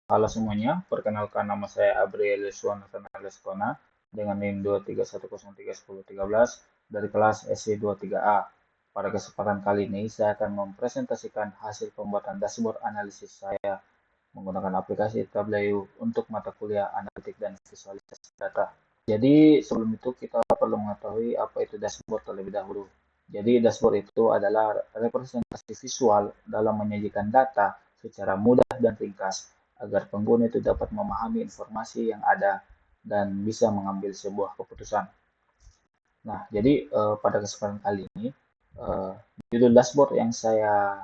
Halo semuanya, perkenalkan nama saya Abriel Yuswan Leskona dengan NIM 231031013 dari kelas SC23A. Pada kesempatan kali ini, saya akan mempresentasikan hasil pembuatan dashboard analisis saya menggunakan aplikasi Tableau untuk mata kuliah analitik dan visualisasi data. Jadi sebelum itu kita perlu mengetahui apa itu dashboard terlebih dahulu. Jadi dashboard itu adalah representasi visual dalam menyajikan data secara mudah dan ringkas agar pengguna itu dapat memahami informasi yang ada dan bisa mengambil sebuah keputusan. Nah, jadi pada kesempatan kali ini, eh, judul dashboard yang saya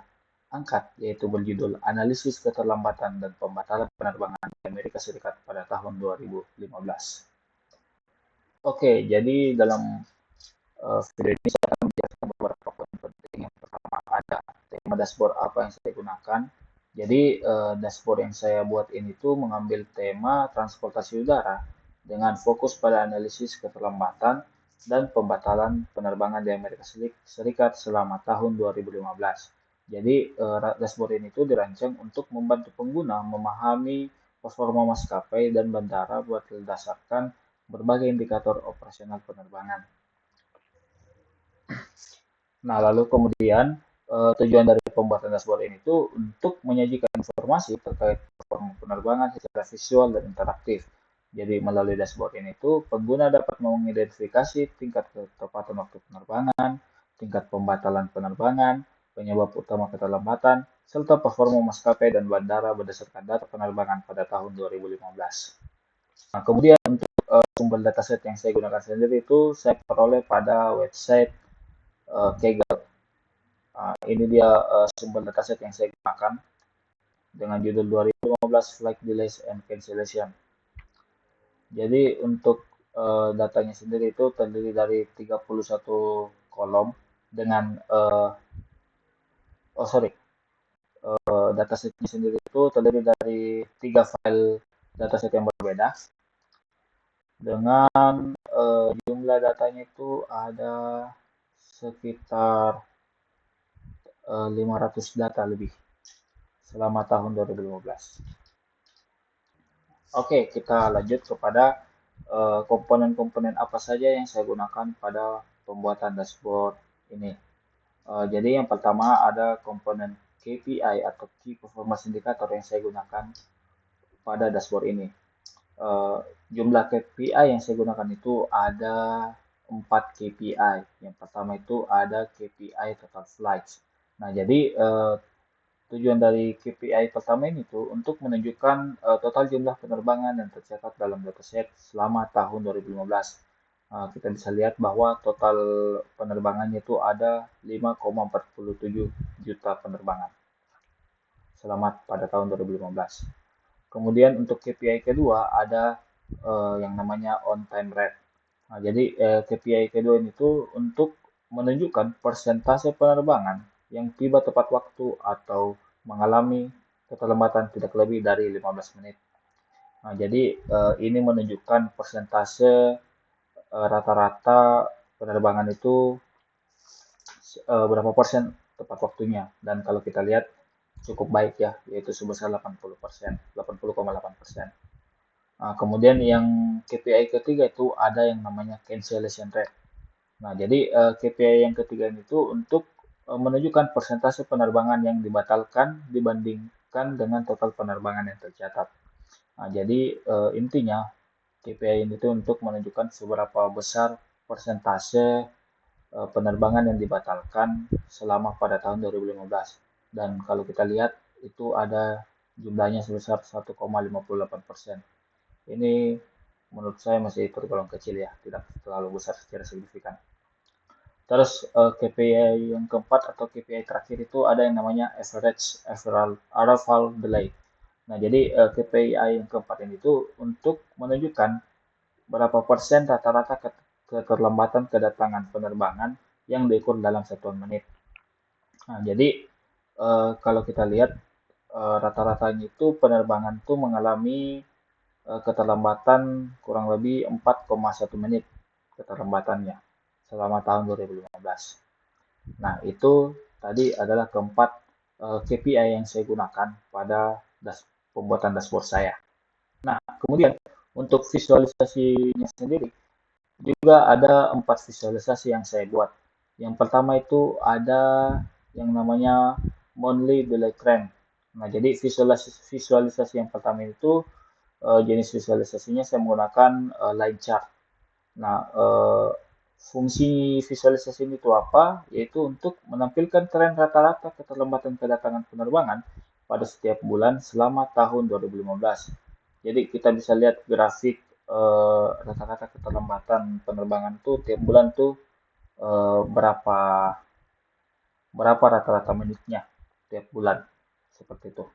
angkat yaitu berjudul Analisis Keterlambatan dan Pembatalan Penerbangan di Amerika Serikat pada tahun 2015. Oke, jadi dalam video ini saya akan menjelaskan beberapa poin penting. Yang pertama ada tema dashboard apa yang saya gunakan. Jadi dashboard yang saya buat ini tuh mengambil tema transportasi udara dengan fokus pada analisis keterlambatan dan pembatalan penerbangan di Amerika Serikat selama tahun 2015. Jadi dashboard ini tuh dirancang untuk membantu pengguna memahami performa maskapai dan bandara berdasarkan berbagai indikator operasional penerbangan. Nah, lalu kemudian tujuan dari pembuatan dashboard ini tuh untuk menyajikan informasi terkait performa penerbangan secara visual dan interaktif. Jadi melalui dashboard ini tuh pengguna dapat mengidentifikasi tingkat ketepatan waktu penerbangan, tingkat pembatalan penerbangan, penyebab utama keterlambatan, serta performa maskapai dan bandara berdasarkan data penerbangan pada tahun 2015. Nah, kemudian untuk sumber dataset yang saya gunakan sendiri itu saya peroleh pada website Kaggle. Ini dia sumber dataset yang saya gunakan dengan judul 2015 Flight Delays and Cancellation. Jadi untuk datanya sendiri itu terdiri dari 31 kolom dengan datasetnya sendiri itu terdiri dari 3 file dataset yang berbeda dengan jumlah datanya itu ada sekitar 500 data lebih selama tahun 2015. Oke, kita lanjut kepada komponen-komponen apa saja yang saya gunakan pada pembuatan dashboard ini. Jadi yang pertama ada komponen KPI atau Key Performance Indicator yang saya gunakan pada dashboard ini. Jumlah KPI yang saya gunakan itu ada 4 KPI. Yang pertama itu ada KPI Total Flights. Nah, jadi tujuan dari KPI pertama ini tuh untuk menunjukkan total jumlah penerbangan yang tercatat dalam dataset selama tahun 2015. Kita bisa lihat bahwa total penerbangannya itu ada 5,47 juta penerbangan selama pada tahun 2015. Kemudian untuk KPI kedua ada yang namanya on time rate. Nah, jadi KPI kedua ini tuh untuk menunjukkan persentase penerbangan yang tiba tepat waktu atau mengalami keterlambatan tidak lebih dari 15 menit. Nah, jadi ini menunjukkan persentase rata-rata penerbangan itu berapa persen tepat waktunya. Dan kalau kita lihat cukup baik ya, yaitu sebesar 80%, 80,8%. Nah, kemudian yang KPI ketiga itu ada yang namanya cancellation rate. Nah, jadi KPI yang ketiga itu untuk menunjukkan persentase penerbangan yang dibatalkan dibandingkan dengan total penerbangan yang tercatat. Nah, jadi intinya KPI ini itu untuk menunjukkan seberapa besar persentase penerbangan yang dibatalkan selama pada tahun 2015. Dan kalau kita lihat itu ada jumlahnya sebesar 1,58%. Ini menurut saya masih tergolong kecil ya, tidak terlalu besar secara signifikan. Terus KPI yang keempat atau KPI terakhir itu ada yang namanya average arrival delay. Nah, jadi KPI yang keempat ini itu untuk menunjukkan berapa persen rata-rata keterlambatan kedatangan penerbangan yang diukur dalam satuan menit. Nah, jadi kalau kita lihat rata-ratanya itu penerbangan itu mengalami keterlambatan kurang lebih 4,1 menit keterlambatannya selama tahun 2015. Nah, itu tadi adalah keempat KPI yang saya gunakan pada pembuatan dashboard saya. Nah, kemudian untuk visualisasinya sendiri juga ada 4 visualisasi yang saya buat. Yang pertama itu ada yang namanya monthly delay trend. Nah, jadi visualisasi yang pertama itu jenis visualisasinya saya menggunakan line chart. Nah, fungsi visualisasi ini itu apa? Yaitu untuk menampilkan tren rata-rata keterlambatan kedatangan penerbangan pada setiap bulan selama tahun 2015. Jadi kita bisa lihat grafik rata-rata keterlambatan penerbangan tuh tiap bulan tuh berapa rata-rata menitnya tiap bulan seperti itu.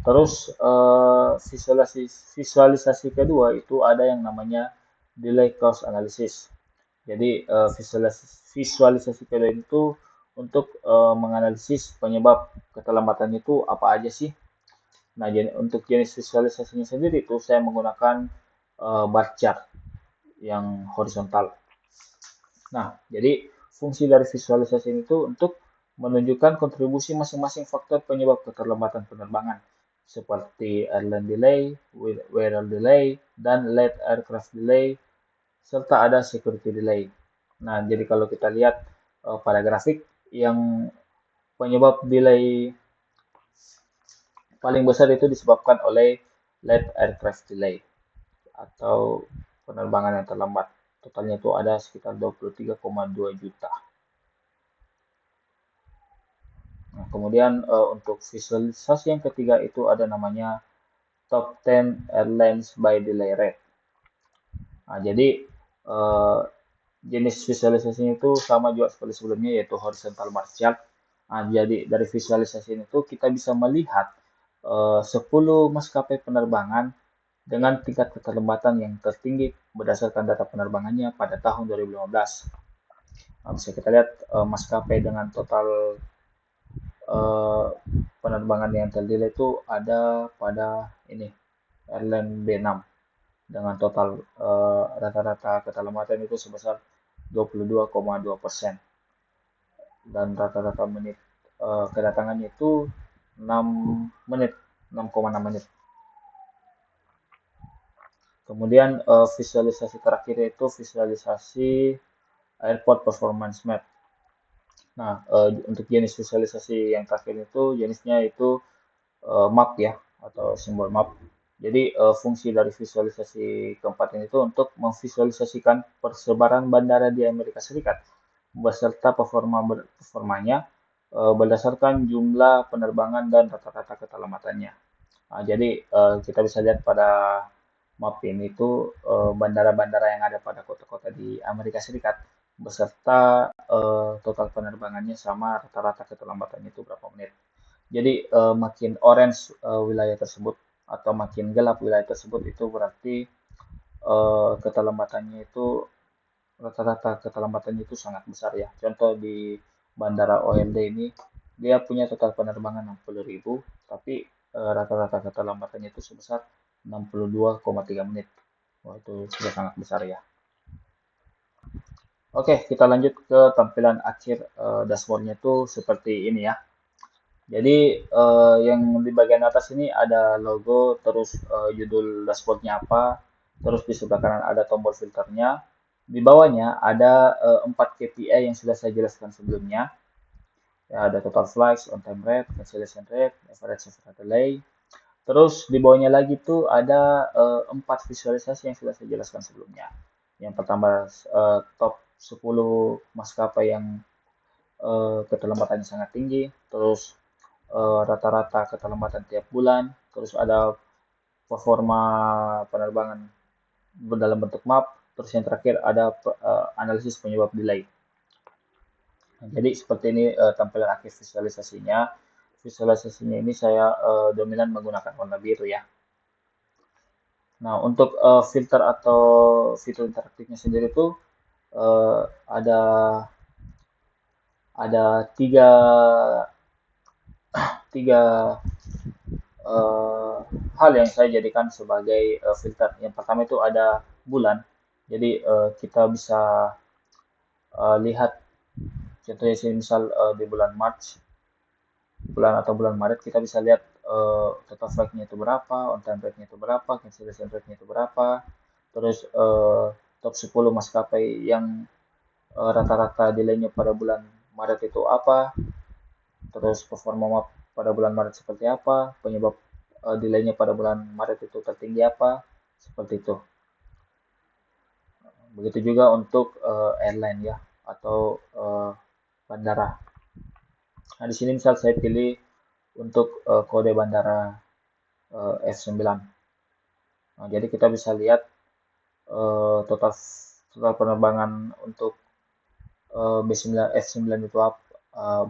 Terus visualisasi kedua itu ada yang namanya delay cost analysis. Jadi visualisasi kedua itu untuk menganalisis penyebab keterlambatan itu apa aja sih. Nah, untuk jenis visualisasinya sendiri itu saya menggunakan bar chart yang horizontal. Nah, jadi fungsi dari visualisasi itu untuk menunjukkan kontribusi masing-masing faktor penyebab keterlambatan penerbangan seperti airline delay, weather delay, dan late aircraft delay, serta ada security delay. Nah, jadi kalau kita lihat pada grafik yang penyebab delay paling besar itu disebabkan oleh late aircraft delay atau penerbangan yang terlambat. Totalnya itu ada sekitar 23,2 juta. Nah, kemudian untuk visualisasi yang ketiga itu ada namanya top 10 airlines by delay rate. Nah, jadi jenis visualisasinya itu sama juga seperti sebelumnya yaitu horizontal bar chart. Nah, jadi dari visualisasi itu kita bisa melihat 10 maskapai penerbangan dengan tingkat keterlambatan yang tertinggi berdasarkan data penerbangannya pada tahun 2015. Nah, bisa kita lihat maskapai dengan total penerbangan yang terdelay itu ada pada ini airline B6 dengan total rata-rata keterlambatan itu sebesar 22,2% dan rata-rata menit kedatangannya itu 6 menit 6,6 menit. Kemudian visualisasi terakhir itu visualisasi airport performance map. Nah, untuk jenis visualisasi yang terakhir itu jenisnya itu map ya atau simbol map. Jadi fungsi dari visualisasi keempat ini itu untuk memvisualisasikan persebaran bandara di Amerika Serikat beserta performanya berdasarkan jumlah penerbangan dan rata-rata keterlambatannya. Nah, jadi kita bisa lihat pada map ini itu bandara-bandara yang ada pada kota-kota di Amerika Serikat beserta total penerbangannya sama rata-rata keterlambatannya itu berapa menit. Jadi makin orange wilayah tersebut atau makin gelap wilayah tersebut itu berarti keterlambatannya itu rata-rata keterlambatannya itu sangat besar ya. Contoh di Bandara OLD ini dia punya total penerbangan 60.000 tapi rata-rata keterlambatannya itu sebesar 62,3 menit. Wah, itu sudah sangat besar ya. Oke, kita lanjut ke tampilan akhir dashboardnya itu seperti ini ya. Jadi yang di bagian atas ini ada logo, terus judul dashboardnya apa, terus di sebelah kanan ada tombol filternya. Di bawahnya ada 4 KPI yang sudah saya jelaskan sebelumnya. Ya, ada total flights, on time rate, cancellation rate, average of delay. Terus di bawahnya lagi tuh ada 4 visualisasi yang sudah saya jelaskan sebelumnya. Yang pertama top 10 maskapai yang keterlambatannya sangat tinggi, terus rata-rata keterlambatan tiap bulan, terus ada performa penerbangan dalam bentuk map, terus yang terakhir ada analisis penyebab delay. Nah, jadi seperti ini tampilan akhir visualisasinya. Visualisasinya ini saya dominan menggunakan warna biru ya. Nah, untuk filter atau fitur interaktifnya sendiri itu ada tiga hal yang saya jadikan sebagai filter. Yang pertama itu ada bulan. Jadi kita bisa lihat contohnya sini misal di bulan Maret kita bisa lihat total flight-nya itu berapa, on time rate-nya itu berapa, cancellation rate-nya itu berapa, terus top 10 maskapai yang rata-rata delay-nya pada bulan Maret itu apa, terus performa pada bulan Maret seperti apa, penyebab delay-nya pada bulan Maret itu tertinggi apa, seperti itu. Begitu juga untuk airline ya, atau bandara. Nah, di sini misal saya pilih untuk kode bandara F9. Nah, jadi kita bisa lihat total penerbangan untuk B9 F9 itu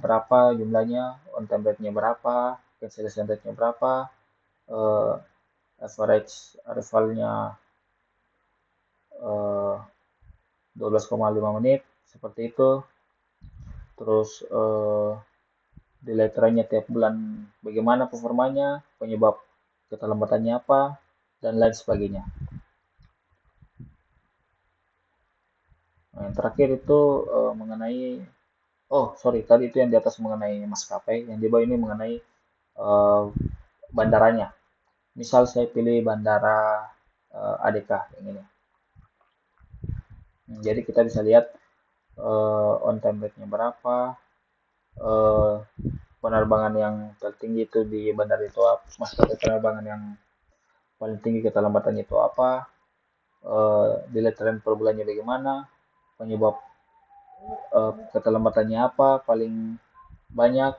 berapa jumlahnya, on time rate-nya berapa, cancellation rate-nya berapa, uh, average arrival-nya 12,5 menit, seperti itu. Terus delay trainnya tiap bulan bagaimana performanya, penyebab keterlambatannya apa, dan lain sebagainya. Nah, yang terakhir itu mengenai, tadi itu yang di atas mengenai maskapai, yang di bawah ini mengenai bandaranya. Misal saya pilih bandara ADK yang ini. Jadi kita bisa lihat on time rate-nya berapa, penerbangan yang tertinggi itu di bandara itu apa, maskapai penerbangan yang paling tinggi keterlambatannya itu apa, delay train per bulannya bagaimana, penyebab keterlambatannya apa paling banyak,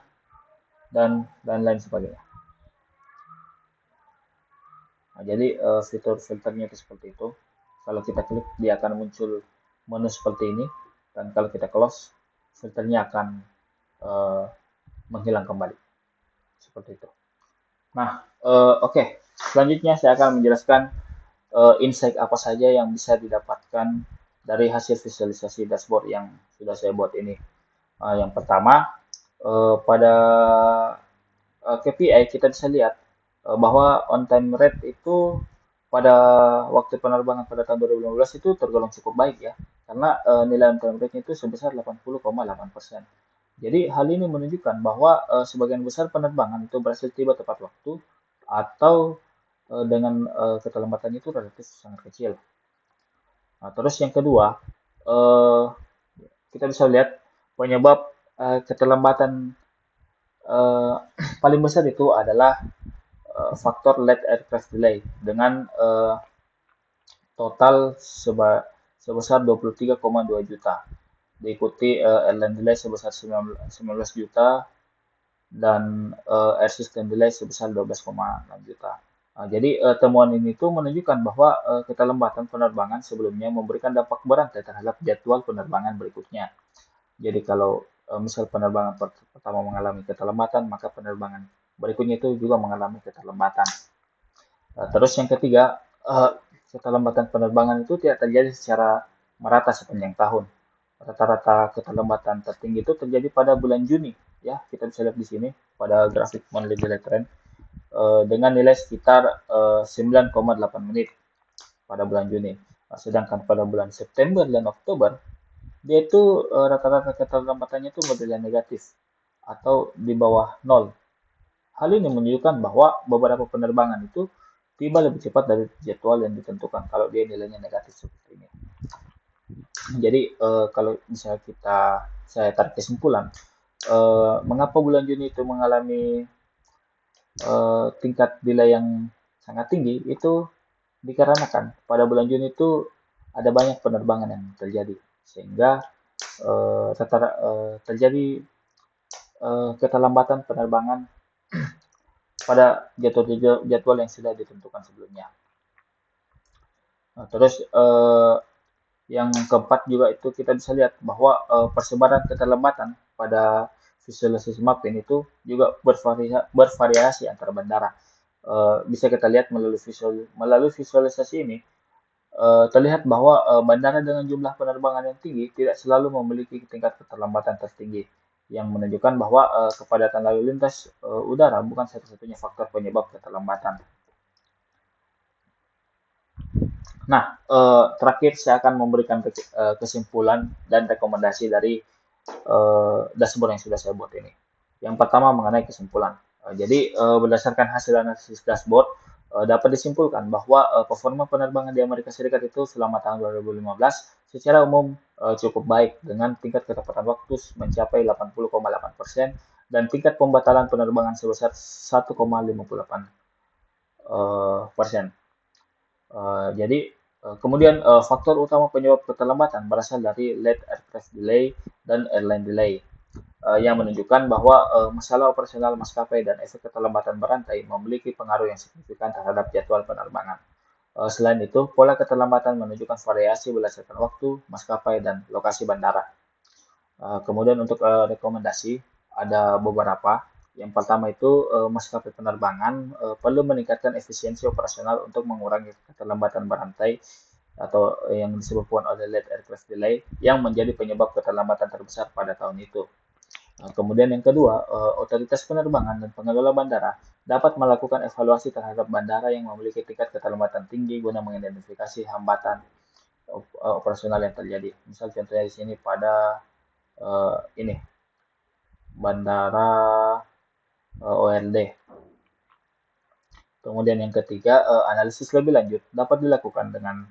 dan lain sebagainya. Nah, jadi fitur-filternya itu seperti itu. Kalau kita klik, dia akan muncul menu seperti ini, dan kalau kita close, filternya akan menghilang kembali, seperti itu. Nah, oke. Selanjutnya saya akan menjelaskan insight apa saja yang bisa didapatkan dari hasil visualisasi dashboard yang sudah saya buat ini. Yang pertama, pada KPI kita bisa lihat bahwa on time rate itu pada waktu penerbangan pada tahun 2015 itu tergolong cukup baik ya, karena nilai on time rate itu sebesar 80,8%. Jadi hal ini menunjukkan bahwa sebagian besar penerbangan itu berhasil tiba tepat waktu atau dengan keterlambatan itu relatif sangat kecil. Nah, terus yang kedua, kita bisa lihat penyebab keterlambatan paling besar itu adalah faktor late aircraft delay dengan total sebesar 23,2 juta. Diikuti airline delay sebesar 19 juta dan air system delay sebesar 12,6 juta. Nah, jadi temuan ini tuh menunjukkan bahwa keterlambatan penerbangan sebelumnya memberikan dampak berat terhadap jadwal penerbangan berikutnya. Jadi kalau misal penerbangan pertama mengalami keterlambatan, maka penerbangan berikutnya itu juga mengalami keterlambatan. Terus yang ketiga, keterlambatan penerbangan itu tidak terjadi secara merata sepanjang tahun. Rata-rata keterlambatan tertinggi itu terjadi pada bulan Juni, ya kita bisa lihat di sini pada grafik monthly delay trend dengan nilai sekitar 9,8 menit pada bulan Juni. Sedangkan pada bulan September dan Oktober dia itu rata-rata keterlambatannya itu model negatif atau di bawah 0. Hal ini menunjukkan bahwa beberapa penerbangan itu tiba lebih cepat dari jadwal yang ditentukan kalau dia nilainya negatif seperti ini. Jadi kalau bisa saya tarik kesimpulan, mengapa bulan Juni itu mengalami tingkat delay yang sangat tinggi itu dikarenakan pada bulan Juni itu ada banyak penerbangan yang terjadi sehingga terjadi keterlambatan penerbangan pada jadwal yang sudah ditentukan sebelumnya. Nah, terus yang keempat juga itu kita bisa lihat bahwa persebaran keterlambatan pada visualisasi mapping itu juga bervariasi antar bandara. Bisa kita lihat melalui visualisasi ini terlihat bahwa bandara dengan jumlah penerbangan yang tinggi tidak selalu memiliki tingkat keterlambatan tertinggi, yang menunjukkan bahwa kepadatan lalu lintas udara bukan satu-satunya faktor penyebab keterlambatan. Nah, terakhir saya akan memberikan kesimpulan dan rekomendasi dari dashboard yang sudah saya buat ini. Yang pertama mengenai kesimpulan. Jadi, berdasarkan hasil analisis dashboard, dapat disimpulkan bahwa performa penerbangan di Amerika Serikat itu selama tahun 2015 secara umum cukup baik dengan tingkat ketepatan waktu mencapai 80,8% dan tingkat pembatalan penerbangan sebesar 1,58 persen. Jadi, kemudian faktor utama penyebab keterlambatan berasal dari late aircraft delay dan airline delay yang menunjukkan bahwa masalah operasional maskapai dan efek keterlambatan berantai memiliki pengaruh yang signifikan terhadap jadwal penerbangan. Selain itu, pola keterlambatan menunjukkan variasi berdasarkan waktu, maskapai, dan lokasi bandara. Kemudian untuk rekomendasi ada beberapa. Yang pertama itu maskapai penerbangan perlu meningkatkan efisiensi operasional untuk mengurangi keterlambatan berantai atau yang disebutkan oleh late aircraft delay yang menjadi penyebab keterlambatan terbesar pada tahun itu. Kemudian yang kedua, otoritas penerbangan dan pengelola bandara dapat melakukan evaluasi terhadap bandara yang memiliki tingkat keterlambatan tinggi guna mengidentifikasi hambatan operasional yang terjadi. Misal contohnya di sini pada ini bandara ORD. Kemudian yang ketiga, analisis lebih lanjut dapat dilakukan dengan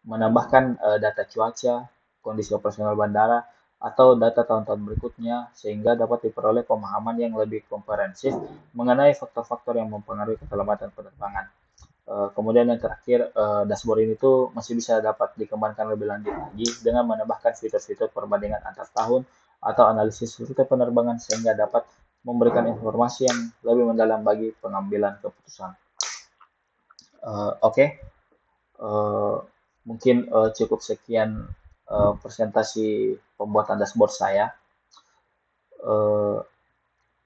menambahkan data cuaca, kondisi operasional bandara, atau data tahun-tahun berikutnya sehingga dapat diperoleh pemahaman yang lebih komprehensif mengenai faktor-faktor yang mempengaruhi keselamatan penerbangan. Kemudian yang terakhir, dashboard ini tuh masih bisa dapat dikembangkan lebih lanjut lagi dengan menambahkan fitur-fitur perbandingan antar tahun atau analisis rute penerbangan sehingga dapat memberikan informasi yang lebih mendalam bagi pengambilan keputusan. Oke, uh, mungkin cukup sekian presentasi pembuatan dashboard saya. Uh,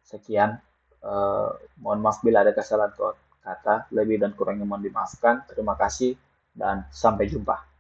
Sekian. Mohon maaf bila ada kesalahan kata, lebih dan kurangnya mohon dimaafkan. Terima kasih dan sampai jumpa.